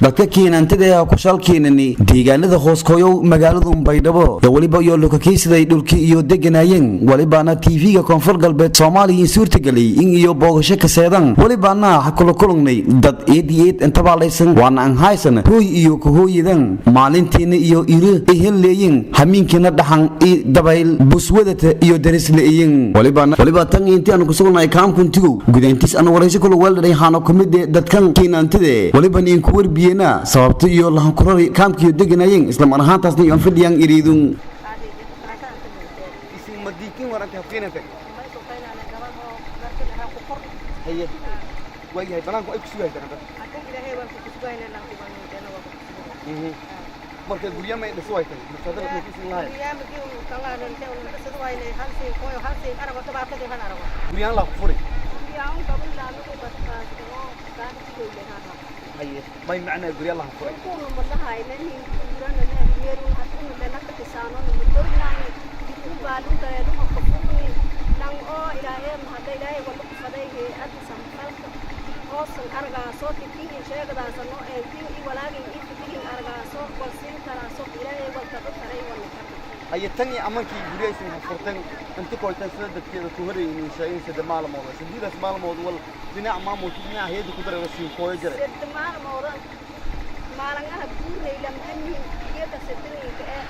dadka keenantida ku shalkeenani deegaanada hooskooyo magaalada Baydhabo waliba iyo lokakeysiday dhulkii iyo deganayeen walibana TV-ga Koonfur Galbeed Soomaaliya in suurtagalay in iyo boogasho ka seedan walibana hakula kulungnay dad eediyad inta baalaysan waan aan haysan hooy iyo ku hooyadan maalintiina iyo ilo eheleeyeen hamiinkina dhaxan dabayl buswadata iyo darisleeyeen waliba tan intii aan ku sugnay kaamkuntigu gudayntiis aan waraysi kula walday haano kamid dadkan keenantida waliba in ku warbiyeena sababta iyo lahan kurari kaamkiyo deganayeen isla mar ahaantaasna iyo fadhiyaan iriidun isin madiikin waranta hafeenanta haye way banaanku ay ku sugayaan dad ilaahay waan ku sugaynaa la kubaan marka guriyaha ay dhasoo ay tahay masadada ay isin lahayn guriyaha uu kala leeyahay oo dhasoo ay leeyahay halsii kooyo halsii araba tabaaqada han araba guriyaha la furi guriyaha uu qabul la lagu bastaa oo taan ku leeyahay haye may macna guriyaha la furi kuulu madaha ay leeyihiin gurana meeru haduu la naqtisaano mudurnaani ku baalu tareedo ku fuqi lan oo ilaahay hadda ilaahay wada ku fadeeyay hadda samfalka hoosan arga soo tikiin sheegadaas noo ee tii walaagin tii arga soo walsin kara soo ilaahay wada ku taray wala haye tani amankii guriyaysan furtan inta kooytan sadadkeeda ku horeeyay shaayin sida maalmood sidiidas maalmood wal dhinac maamul dhinac hay'ad ku daray si kooyo jiray sida maalmood maalinga guuray lamani iyada sidii ee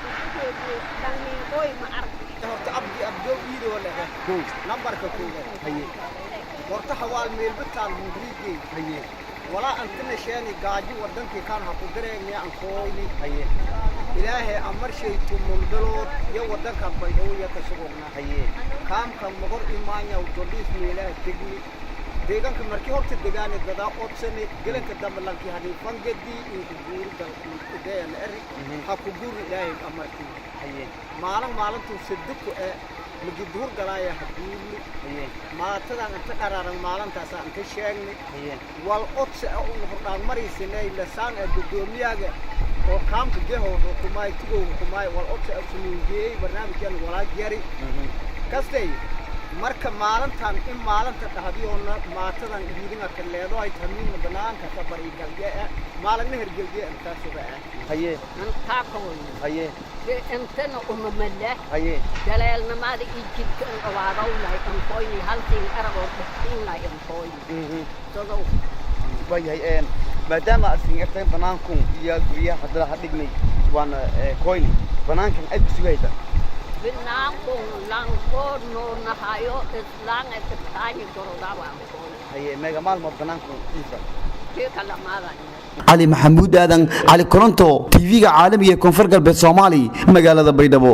dhannin kooy ma arag horta abdo wiido wala numberka kooda haye horta xawaal meel bitaan mudriigi haye wala antana sheeni gaaji wadankii kan ha ku dareemay aan kooyni haye ilaahay amar shaytu mundalood iyo wadanka Baydhabo ka sugna haye kaamka magor imaanya u dodis meelaha tigni deegaanka markii horta deegaanada dada odsane gelanka damalankii hadii fangadi in guur dalka deeyan eri ha ku guur ilaahay amarkii haye maalintu sidku ee مجدور قلايا حبيبي ما تدعى أنت قرار المالنتاس أنت شاغني والقدس أو نحن مري سنة لسان الدنيا وكام تجاه وحكومة تجاه وحكومة والقدس أسميه برنامج كان ولا جري كستي مركب مالنتان إم مالنتا تهديهون ما تدعى يدينا كليدو أي تمين بنان كتبر يجلجاء مالن هرجلجاء أنت سبعة هيه نتاكل هيه أنتنا ملة هيه جلالنا ما ذي يجيك وعراو لا ينفعني هل تين أربع بحين لا ينفعني تلو باي هاي ما دام أسين أكتر بنانكم يا جويا حضر حدقني وانا كويني بنانكم أبي سويدا بنانكم لانكور نور نهايو إسلام الثاني كورونا هي ميجا مال ما بنانكم إنسان كيف كلام هذا علي محمود آدم علي كورنتو TV-ga caalamiga Koonfur Galbeed Soomaaliya magaalada Baydhabo